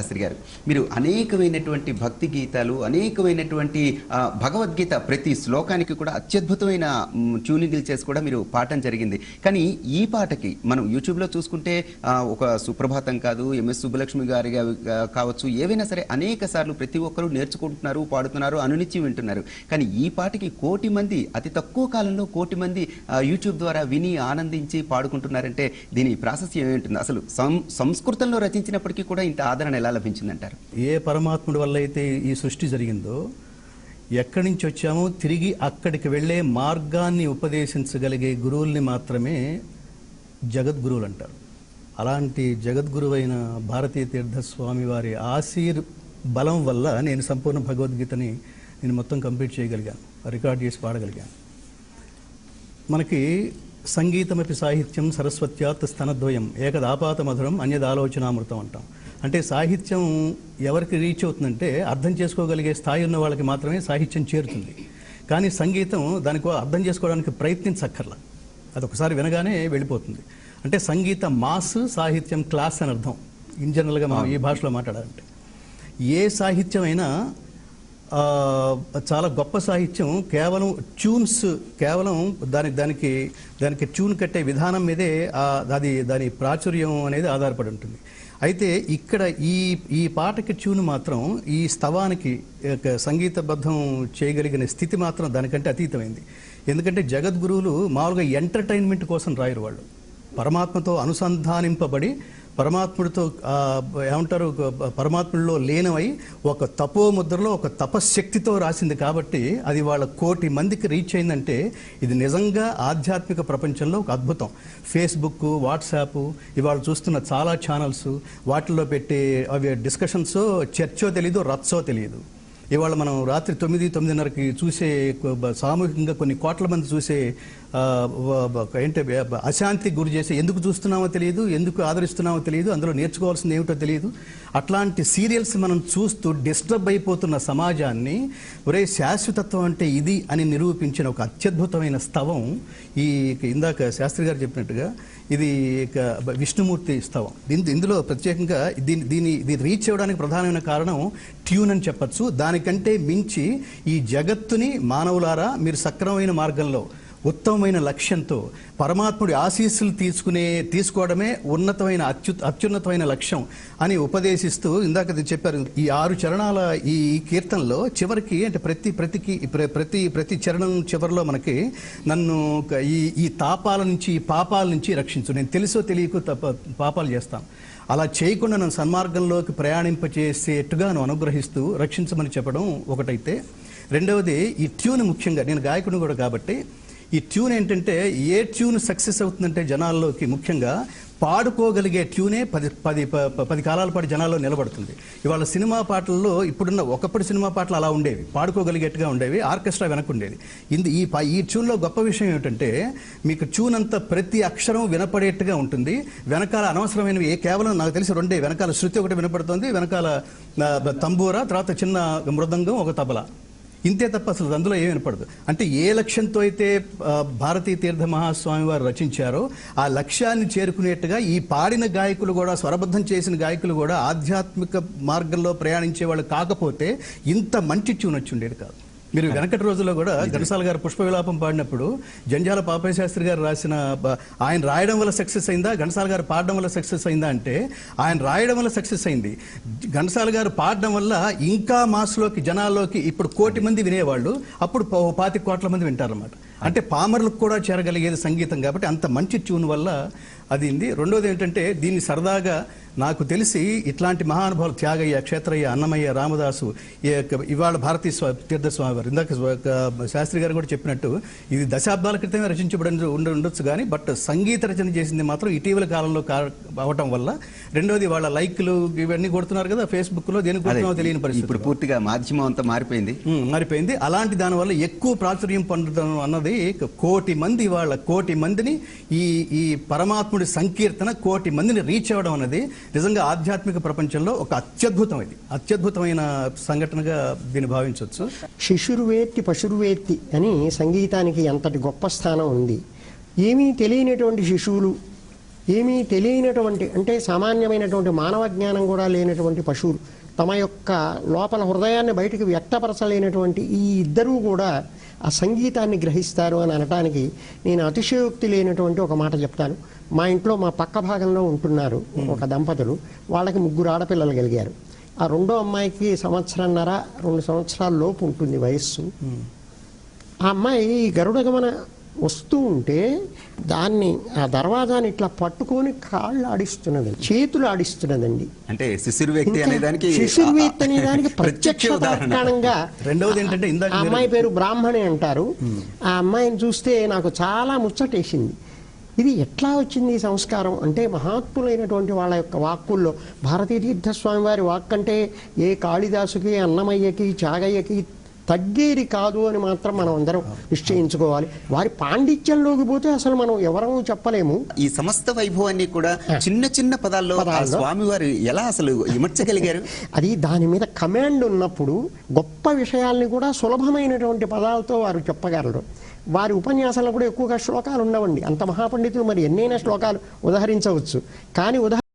శాస్త్రి గారు, మీరు అనేకమైనటువంటి భక్తి గీతాలు, అనేకమైనటువంటి భగవద్గీత ప్రతి శ్లోకానికి కూడా అత్యద్భుతమైన ట్యూనింగ్లు చేసి కూడా మీరు పాడటం జరిగింది. కానీ ఈ పాటకి మనం యూట్యూబ్లో చూసుకుంటే ఒక సుప్రభాతం కాదు, ఎంఎస్ సుబ్బలక్ష్మి గారి కావచ్చు, ఏవైనా సరే అనేక సార్లు ప్రతి ఒక్కరూ నేర్చుకుంటున్నారు, పాడుతున్నారు, అనునిత్యం వింటున్నారు. కానీ ఈ పాటకి కోటి మంది, అతి తక్కువ కాలంలో కోటి మంది యూట్యూబ్ ద్వారా విని ఆనందించి పాడుకుంటున్నారంటే దీని ప్రాశస్త్యం ఏమిటి? అసలు సంస్కృతంలో రచించినప్పటికీ కూడా ఇంత ఆదరణ ఎలా లభించిందంటారు? ఏ పరమాత్ముడి వల్ల అయితే ఈ సృష్టి జరిగిందో, ఎక్కడి నుంచి వచ్చామో తిరిగి అక్కడికి వెళ్ళే మార్గాన్ని ఉపదేశించగలిగే గురువుల్ని మాత్రమే జగద్గురువులు అంటారు. అలాంటి జగద్గురువైన భారతీ తీర్థస్వామి వారి ఆశీర్ బలం వల్ల నేను సంపూర్ణ భగవద్గీతని మొత్తం కంప్లీట్ చేయగలిగాను, రికార్డ్ చేసి పాడగలిగాను. మనకి సంగీతమపి సాహిత్యం సరస్వత్యాత్ స్తనద్వయం ఏకదాపాత మధురం అన్యదాలోచనామృతం అంటాం. అంటే సాహిత్యం ఎవరికి రీచ్ అవుతుందంటే అర్థం చేసుకోగలిగే స్థాయి ఉన్న వాళ్ళకి మాత్రమే సాహిత్యం చేరుతుంది. కానీ సంగీతం దానికి అర్థం చేసుకోవడానికి ప్రయత్నించక్కర్లా, అదొకసారి వినగానే వెళ్ళిపోతుంది. అంటే సంగీత మాస్, సాహిత్యం క్లాస్ అని అర్థం ఇన్ జనరల్గా మనం ఈ భాషలో మాట్లాడాలంటే. ఏ సాహిత్యం అయినా చాలా గొప్ప సాహిత్యం కేవలం ట్యూన్స్, కేవలం దానికి ట్యూన్ కట్టే విధానం మీదే దాని ప్రాచుర్యం అనేది ఆధారపడి ఉంటుంది. అయితే ఇక్కడ ఈ పాటకి ట్యూన్ మాత్రం ఈ స్తవానికి సంగీతబద్ధం చేయగలిగిన స్థితి మాత్రం దానికంటే అతీతమైంది. ఎందుకంటే జగద్గురువులు మామూలుగా ఎంటర్టైన్మెంట్ కోసం రాయరు, వాళ్ళు పరమాత్మతో అనుసంధానింపబడి పరమాత్ముడితో ఏమంటారు, పరమాత్ముడిలో లీనమై ఒక తపో ముద్రలో ఒక తపశ్శక్తితో రాసింది. కాబట్టి అది వాళ్ళ కోటి మందికి రీచ్ అయిందంటే ఇది నిజంగా ఆధ్యాత్మిక ప్రపంచంలో ఒక అద్భుతం. ఫేస్బుక్, వాట్సాప్, ఇవాళ చూస్తున్న చాలా ఛానల్స్, వాటిల్లో పెట్టే అవి డిస్కషన్స్ చర్చో తెలియదు, రచ్చో తెలియదు. ఇవాళ మనం రాత్రి 9-9:30కి చూసే సామూహికంగా కొన్ని కోట్ల మంది చూసే ఏంటి అశాంతికి గురి చేసే, ఎందుకు చూస్తున్నామో తెలియదు, ఎందుకు ఆదరిస్తున్నామో తెలియదు, అందులో నేర్చుకోవాల్సింది ఏమిటో తెలియదు. అట్లాంటి సీరియల్స్ మనం చూస్తూ డిస్టర్బ్ అయిపోతున్న సమాజాన్ని ఒరే శాశ్వతత్వం అంటే ఇది అని నిరూపించిన ఒక అత్యద్భుతమైన స్తవం ఈ ఇందాక శాస్త్రి గారు చెప్పినట్టుగా ఇది విష్ణుమూర్తి స్తవం. ఇందులో ప్రత్యేకంగా దీన్ని రీచ్ అవ్వడానికి ప్రధానమైన కారణం ట్యూన్ అని చెప్పచ్చు. దానికంటే మించి ఈ జగత్తుని మానవులారా మీరు సక్రమమైన మార్గంలో ఉత్తమమైన లక్ష్యంతో పరమాత్ముడి ఆశీస్సులు తీసుకోవడమే ఉన్నతమైన అత్యున్నతమైన లక్ష్యం అని ఉపదేశిస్తూ ఇందాక చెప్పారు. ఈ 6 చరణాల ఈ కీర్తనలో చివరికి అంటే ప్రతి చరణం చివరిలో మనకి నన్ను ఈ తాపాల నుంచి, ఈ పాపాల నుంచి రక్షించు, నేను తెలుసో తెలియకో పాపాలు చేస్తాను, అలా చేయకుండా నన్ను సన్మార్గంలోకి ప్రయాణింపచేసేట్టుగా నువ్వు అనుగ్రహిస్తూ రక్షించమని చెప్పడం ఒకటైతే, రెండవది ఈ ట్యూన్ ముఖ్యంగా నేను గాయకుడిని కూడా కాబట్టి ఈ ట్యూన్ ఏంటంటే ఏ ట్యూన్ సక్సెస్ అవుతుందంటే జనాల్లోకి ముఖ్యంగా పాడుకోగలిగే ట్యూనే 10 కాలాల పాటు జనాల్లో నిలబడుతుంది. ఇవాళ సినిమా పాటల్లో ఇప్పుడున్న ఒకప్పుడు సినిమా పాటలు అలా ఉండేవి, పాడుకోగలిగేట్టుగా ఉండేవి, ఆర్కెస్ట్రా వెనకుండేది. ఈ ట్యూన్లో గొప్ప విషయం ఏమిటంటే మీకు ట్యూన్ అంతా ప్రతి అక్షరం వినపడేట్టుగా ఉంటుంది. వెనకాల అనవసరమైనవి కేవలం నాకు తెలిసి 2 వెనకాల శృతి ఒకటి వినపడుతుంది, వెనకాల తంబూరా, తర్వాత చిన్న మృదంగం, ఒక తబలా, ఇంతే తప్ప అసలు అందులో ఏమి వినపడదు. అంటే ఏ లక్ష్యంతో అయితే భారతీ తీర్థ మహాస్వామి వారు రచించారో ఆ లక్ష్యాన్ని చేరుకునేట్టుగా ఈ పాడిన గాయకులు కూడా, స్వరబద్ధం చేసిన గాయకులు కూడా ఆధ్యాత్మిక మార్గంలో ప్రయాణించే వాళ్ళు కాకపోతే ఇంత మంచి ట్యూన్ వచ్చి ఉండేది కాదు. మీరు వెనకటి రోజుల్లో కూడా ఘంటసాల గారు పుష్ప విలాపం పాడినప్పుడు జంజాల పాపయ్య శాస్త్రి గారు రాసిన, ఆయన రాయడం వల్ల సక్సెస్ అయిందా, ఘంటసాల గారు పాడడం వల్ల సక్సెస్ అయిందా అంటే ఆయన రాయడం వల్ల సక్సెస్ అయింది. ఘంటసాల గారు పాడడం వల్ల ఇంకా మాస్లోకి, జనాల్లోకి ఇప్పుడు 1 కోటి మంది వినేవాళ్ళు, అప్పుడు 25 కోట్ల మంది వింటారన్నమాట. అంటే పామర్లకు కూడా చేరగలిగేది సంగీతం కాబట్టి అంత మంచి ట్యూన్ వల్ల అది ఉంది. రెండోది ఏంటంటే దీన్ని సరదాగా నాకు తెలిసి ఇట్లాంటి మహానుభావులు త్యాగయ్య, క్షేత్రయ్య, అన్నమయ్య, రామదాసు, ఇవాళ భారతీ తీర్థస్వామి వారు, ఇందాక శాస్త్రి గారు కూడా చెప్పినట్టు ఇది దశాబ్దాల క్రితమే రచించబడి ఉండొచ్చు కానీ బట్ సంగీత రచన చేసింది మాత్రం ఇటీవల కాలంలో అవటం వల్ల. రెండోది వాళ్ళ లైక్లు ఇవన్నీ కొడుతున్నారు కదా ఫేస్బుక్లో, దేనికి కొడుతున్నామో తెలియని పరిస్థితి. ఇప్పుడు పూర్తిగా మాధ్యమం అంతా మారిపోయింది. అలాంటి దానివల్ల ఎక్కువ ప్రాచుర్యం పొందడం అన్నది 1 కోటి మంది, వాళ్ళ 1 కోటి మందిని ఈ పరమాత్ముడి సంకీర్తన 1 కోటి మందిని రీచ్ అవ్వడం అనేది నిజంగా ఆధ్యాత్మిక ప్రపంచంలో ఒక అత్యద్భుతమైన సంఘటనగా దీన్ని భావించవచ్చు. శిశుర్వేత్తి పశుర్వేత్తి అని సంగీతానికి ఎంతటి గొప్ప స్థానం ఉంది. ఏమీ తెలియనటువంటి శిశువులు ఏమీ తెలియనటువంటి, అంటే సామాన్యమైనటువంటి మానవ జ్ఞానం కూడా లేనటువంటి పశువులు, తమ యొక్క లోపల హృదయాన్ని బయటికి వ్యక్తపరచలేనటువంటి ఈ ఇద్దరూ కూడా ఆ సంగీతాన్ని గ్రహిస్తారు అని అనటానికి నేను అతిశయోక్తి లేనటువంటి ఒక మాట చెప్తాను. మా ఇంట్లో మా పక్క భాగంలో ఉంటున్నారు ఒక దంపతులు, వాళ్ళకి 3 ఆడపిల్లలు కలిగారు. ఆ రెండో అమ్మాయికి 1.5-2 సంవత్సరాల లోపు ఉంటుంది వయస్సు. ఆ అమ్మాయి గరుడగమన వస్తూ ఉంటే దాన్ని ఆ దర్వాజాని ఇట్లా పట్టుకొని కాళ్ళు ఆడిస్తున్నది, చేతులు ఆడిస్తున్నదండి. అంటే శిశురు వ్యక్తి అనే దానికి శిశుర్వేత్తి అనే దానికి ప్రత్యక్ష తార్కాణంగా. రెండవది ఏంటంటే ఇందాక ఆ అమ్మాయి పేరు బ్రాహ్మణి అంటారు. ఆ అమ్మాయిని చూస్తే నాకు చాలా ముచ్చటేసింది. ఇది ఎట్లా వచ్చింది ఈ సంస్కారం అంటే, మహాత్ములైనటువంటి వాళ్ళ యొక్క వాక్కుల్లో భారతీ తీర్థస్వామి వారి వాక్ అంటే ఏ కాళిదాసుకి, అన్నమయ్యకి, త్యాగయ్యకి తగ్గేది కాదు అని మాత్రం మనం అందరం నిశ్చయించుకోవాలి. వారి పాండిత్యంలోకి పోతే అసలు మనం ఎవరూ చెప్పలేము. ఈ సమస్త వైభవాన్ని కూడా చిన్న చిన్న పదాల్లో స్వామి వారు ఎలా అసలు విమర్చగలిగారు? అది దాని మీద కమాండ్ ఉన్నప్పుడు గొప్ప విషయాల్ని కూడా సులభమైనటువంటి పదాలతో వారు చెప్పగలరు. వారి ఉపన్యాసాల్లో కూడా ఎక్కువగా శ్లోకాలు ఉండవండి. అంత మహాపండితులు మరి ఎన్నైనా శ్లోకాలు ఉదహరించవచ్చు, కానీ